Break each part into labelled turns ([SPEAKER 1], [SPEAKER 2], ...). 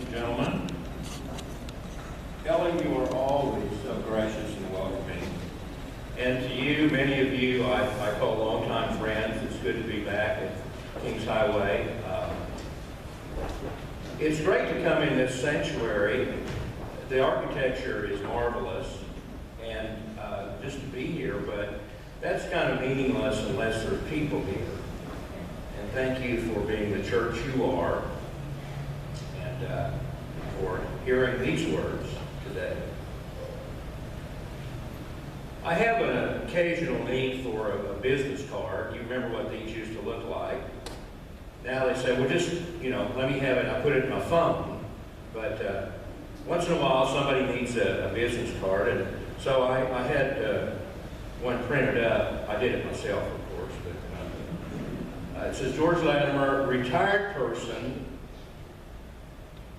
[SPEAKER 1] gentlemen. Kelly, you are always so gracious and welcoming. And to you, many of you, I call longtime friends. It's good to be back at Kings Highway. It's great to come in this sanctuary. The architecture is marvelous, and just to be here, but that's kind of meaningless unless there are people here. And thank you for being the church you are, and for hearing these words today. I have an occasional need for a business card. You remember what these used to look like. Now they say, well, just, let me have it. I put it in my phone. But once in a while, somebody needs a business card. And so I had one printed up. I did it myself, of course. But it says, George Latimer, retired person,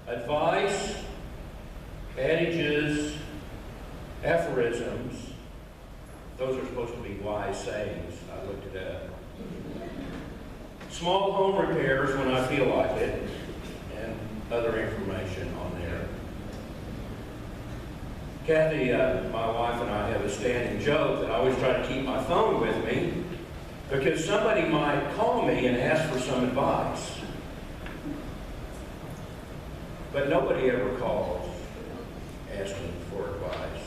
[SPEAKER 1] advice, adages, aphorisms. Those are supposed to be wise sayings. I looked it up. Small home repairs when I feel like it, and other information on there. Kathy, my wife, and I have a standing joke that I always try to keep my phone with me because somebody might call me and ask for some advice. But nobody ever calls asking for advice.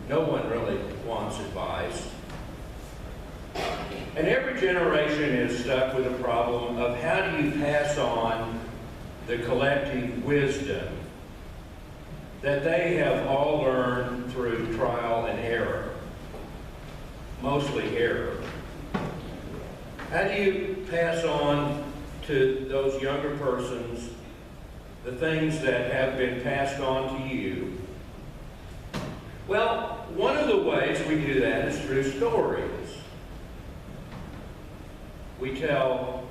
[SPEAKER 1] No one really wants advice. And every generation is stuck with a problem of how do you pass on the collective wisdom that they have all learned through trial and error, mostly error. How do you pass on to those younger persons the things that have been passed on to you? Well, one of the ways we do that is through stories. We tell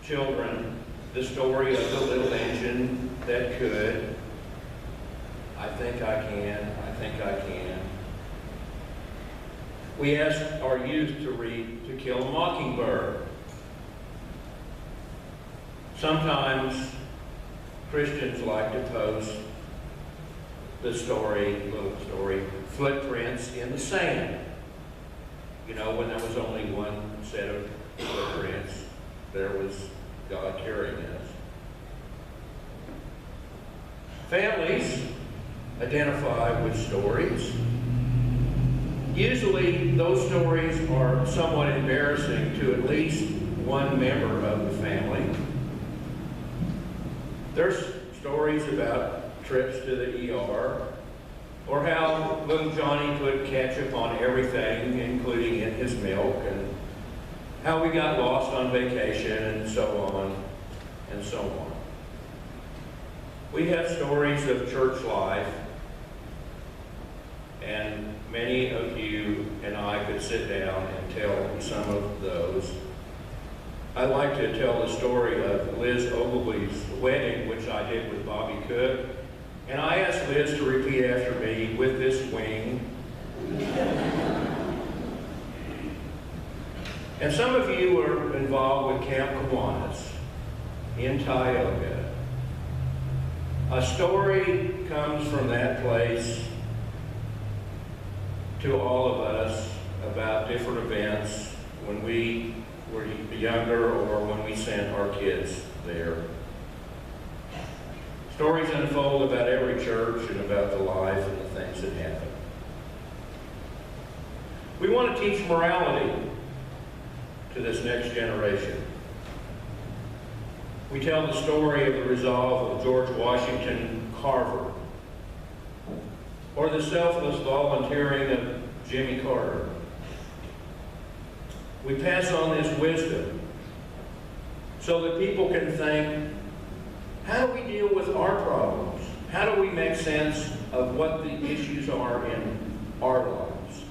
[SPEAKER 1] children the story of the little engine that could. I think I can. I think I can. We ask our youth to read To Kill a Mockingbird. Sometimes Christians like to post the little story, Footprints in the Sand. When there was only one set of footprints, there was God carrying us. Families identify with stories. Usually those stories are somewhat embarrassing to at least one member of the family. There's stories about trips to the ER, or how little Johnny put ketchup on everything, including in his milk, and how we got lost on vacation, and so on, and so on. We have stories of church life, and many of you and I could sit down and tell some of those. I like to tell the story of Liz Ogilvy's wedding, which I did with Bobby Cook. And I asked Liz to repeat after me, with this wing. And some of you were involved with Camp Kiwanis in Tioga. A story comes from that place to all of us about different events when we were younger or when we sent our kids there. Stories unfold about every church and about the life and the things that happen. We want to teach morality to this next generation. We tell the story of the resolve of George Washington Carver, or the selfless volunteering of Jimmy Carter. We pass on this wisdom so that people can think, how do we deal with our problems? How do we make sense of what the issues are in our lives?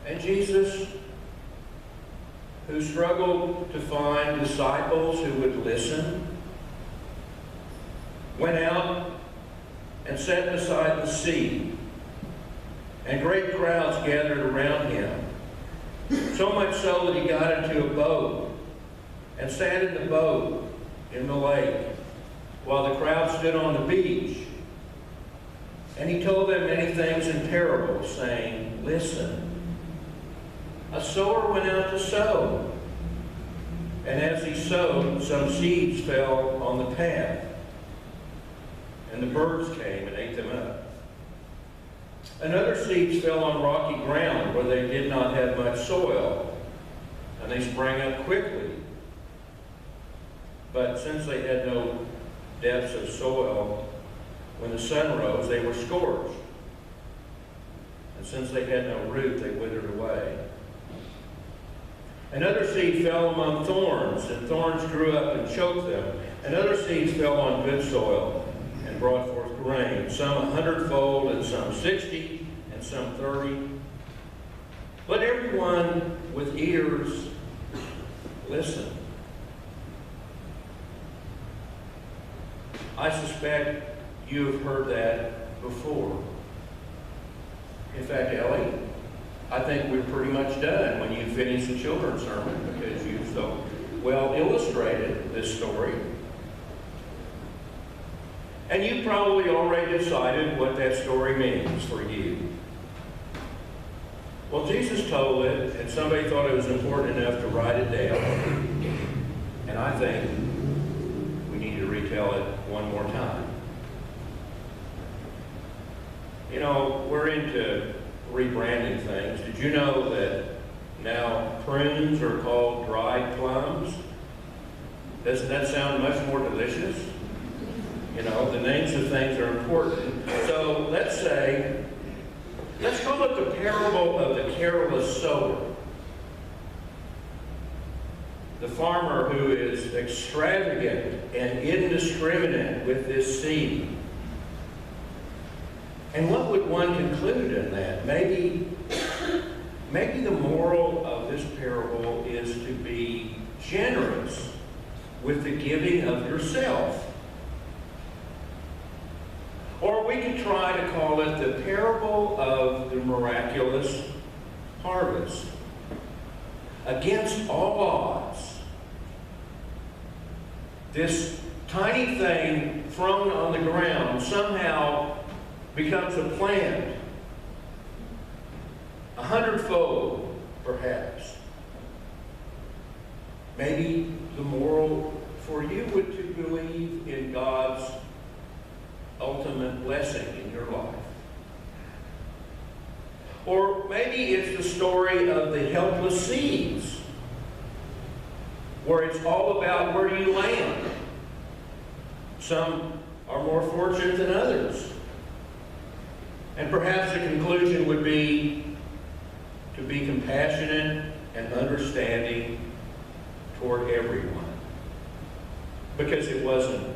[SPEAKER 1] And Jesus, who struggled to find disciples who would listen, went out and sat beside the sea, and great crowds gathered around him, so much so that he got into a boat and sat in the boat in the lake, while the crowd stood on the beach. And he told them many things in parables, saying, "Listen, a sower went out to sow. And as he sowed, some seeds fell on the path, and the birds came and ate them up. And other seeds fell on rocky ground, where they did not have much soil, and they sprang up quickly. But since they had no depths of soil, when the sun rose, they were scorched. And since they had no root, they withered away. Another seed fell among thorns, and thorns grew up and choked them. And other seeds fell on good soil and brought forth grain, some 100-fold, and some 60, and some 30. Let everyone with ears listen." I suspect you have heard that before. In fact, Ellie, I think we're pretty much done when you finish the children's sermon, because you've so well illustrated this story. And you've probably already decided what that story means for you. Well, Jesus told it, and somebody thought it was important enough to write it down. And I think we need to retell it one more time. You know, we're into rebranding things. Did you know that now prunes are called dried plums? Doesn't that sound much more delicious? You know, the names of things are important. So let's call it the parable of the careless sower. The farmer who is extravagant and indiscriminate with this seed. And what would one conclude in that? Maybe the moral of this parable is to be generous with the giving of yourself. Or we could try to call it the parable of the miraculous harvest. Against all odds, this tiny thing thrown on the ground somehow becomes a plant, 100-fold, perhaps. Maybe the moral for you would to believe in God's ultimate blessing in your life. Or maybe it's the story of the helpless seeds, where it's all about where you land. Some are more fortunate than others. And perhaps the conclusion would be to be compassionate and understanding toward everyone, because it wasn't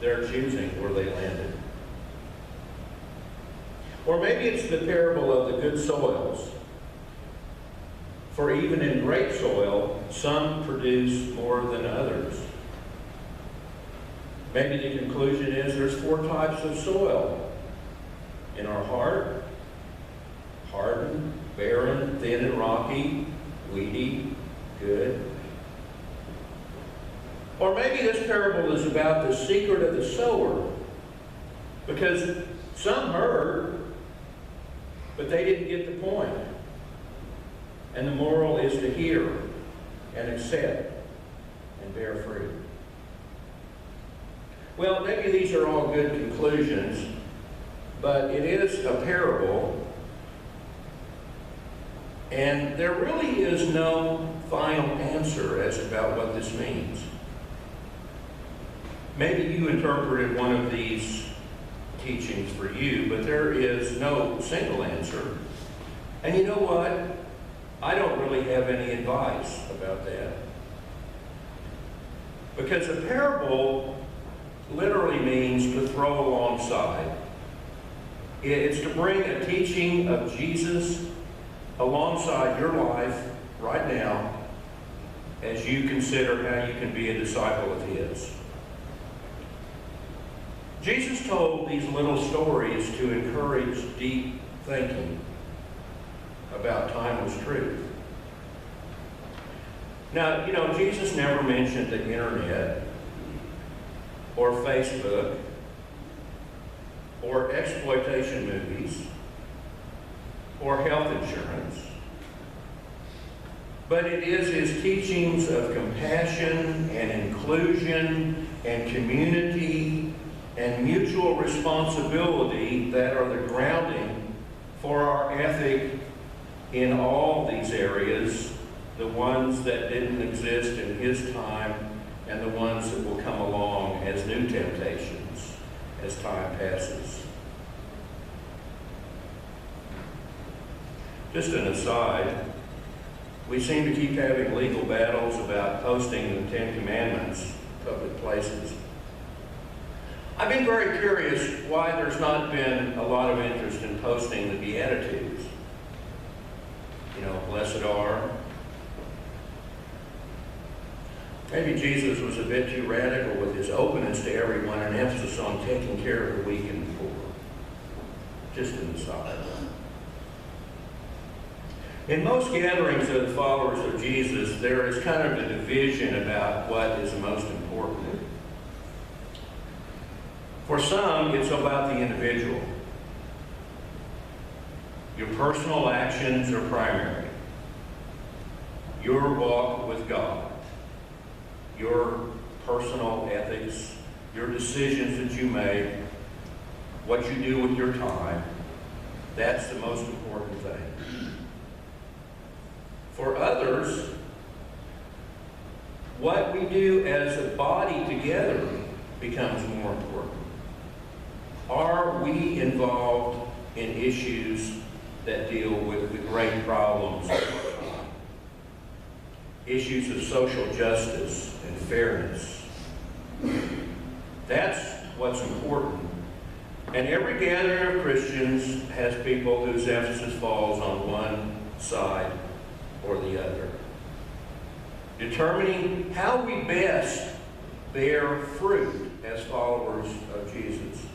[SPEAKER 1] their choosing where they landed. Or maybe it's the parable of the good soils. For even in great soil, some produce more than others. Maybe the conclusion is there's 4 types of soil. In our heart: hardened, barren, thin and rocky, weedy, good. Or maybe this parable is about the secret of the sower, because some heard, but they didn't get the point. And the moral is to hear and accept and bear fruit. Well, maybe these are all good conclusions, but it is a parable, and there really is no final answer as about what this means. Maybe you interpreted one of these teachings for you, but there is no single answer. And you know what? I don't really have any advice about that. Because a parable literally means to throw alongside. It's to bring a teaching of Jesus alongside your life right now as you consider how you can be a disciple of His. Jesus told these little stories to encourage deep thinking about timeless truth. Now, Jesus never mentioned the internet or Facebook or exploitation movies or health insurance. But it is his teachings of compassion and inclusion and community and mutual responsibility that are the grounding for our ethic in all these areas, the ones that didn't exist in his time and the ones that will come along as new temptations as time passes. Just an aside, we seem to keep having legal battles about posting the Ten Commandments in public places. I've been very curious why there's not been a lot of interest in posting the Beatitudes. Blessed are. Maybe Jesus was a bit too radical with his openness to everyone and emphasis on taking care of the weak and the poor. Just an aside. In most gatherings of the followers of Jesus, there is kind of a division about what is most important. For some, it's about the individual. Your personal actions are primary. Your walk with God, your personal ethics, your decisions that you make, what you do with your time, that's the most important thing. For others, what we do as a body together becomes more important. Are we involved in issues that deal with the great problems of our time? Issues of social justice and fairness. That's what's important. And every gathering of Christians has people whose emphasis falls on one side or the other. Determining how we best bear fruit as followers of Jesus.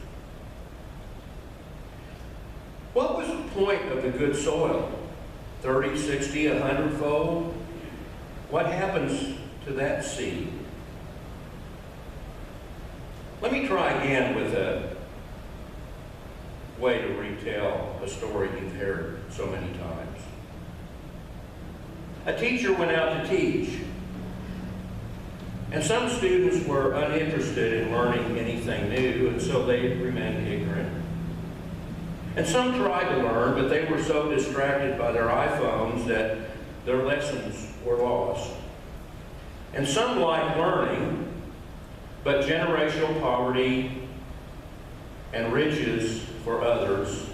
[SPEAKER 1] What was the point of the good soil? 30, 60, 100-fold? What happens to that seed? Let me try again with a way to retell a story you've heard so many times. A teacher went out to teach, and some students were uninterested in learning anything new, and so they remained ignorant. And some tried to learn, but they were so distracted by their iPhones that their lessons were lost. And some liked learning, but generational poverty and riches for others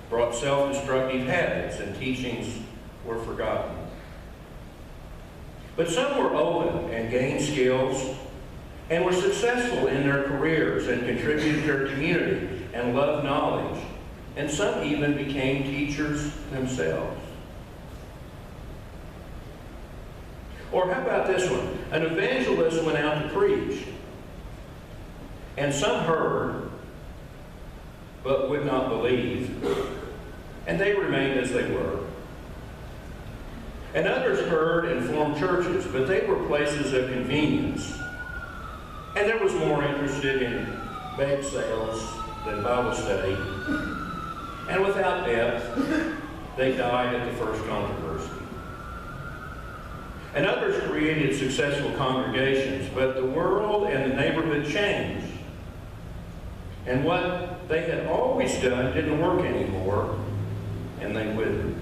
[SPEAKER 1] brought self-destructive habits, and teachings were forgotten. But some were open and gained skills and were successful in their careers and contributed to their community and loved knowledge. And some even became teachers themselves. Or how about this one? An evangelist went out to preach, and some heard but would not believe, and they remained as they were. And others heard and formed churches, but they were places of convenience. And there was more interested in bake sales than Bible study. And without depth, they died at the first controversy. And others created successful congregations, but the world and the neighborhood changed. And what they had always done didn't work anymore, and they withered.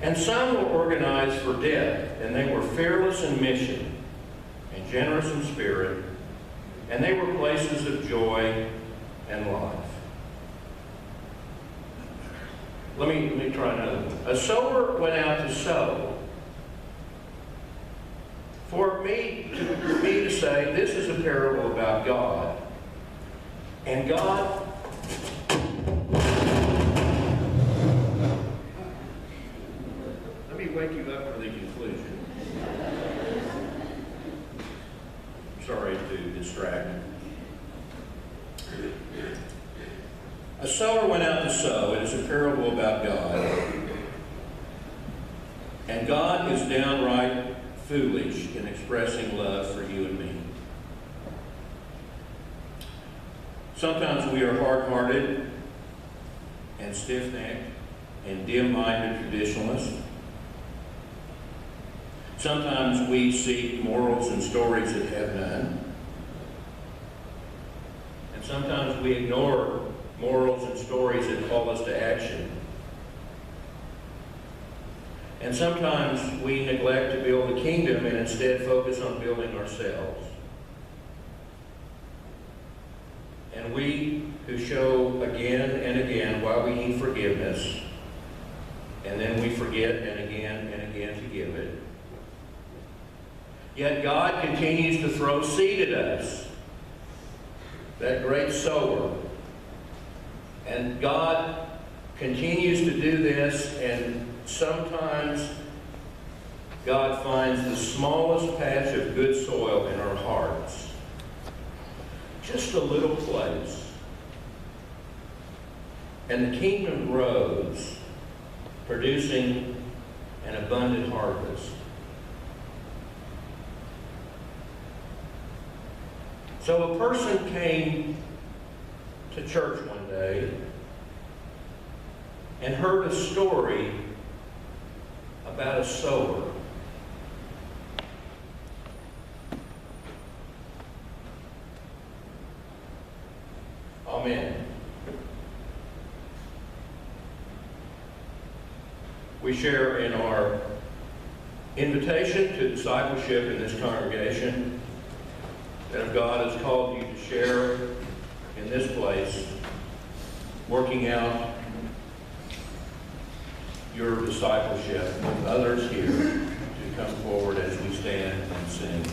[SPEAKER 1] And some were organized for death, and they were fearless in mission and generous in spirit, and they were places of joy and life. Let me try another one. A sower went out to sow. For me to say this is a parable about God, and God wake you up for the conclusion. Sorry to distract. A sower went out to sow. It is a parable about God. And God is downright foolish in expressing love for you and me. Sometimes we are hard-hearted and stiff-necked and dim-minded traditionalists. Sometimes we seek morals and stories that have none. And sometimes we ignore morals and stories that call us to action. And sometimes we neglect to build the kingdom and instead focus on building ourselves. And we who show again and again why we need forgiveness, and then we forget and again to give it. Yet God continues to throw seed at us, that great sower. And God continues to do this, and sometimes God finds the smallest patch of good soil in our hearts. Just a little place. And the kingdom grows, producing an abundant harvest. So a person came to church one day and heard a story about a sower. Amen. We share in our invitation to discipleship in this congregation that if God has called you to share in this place, working out your discipleship with others here, to come forward as we stand and sing.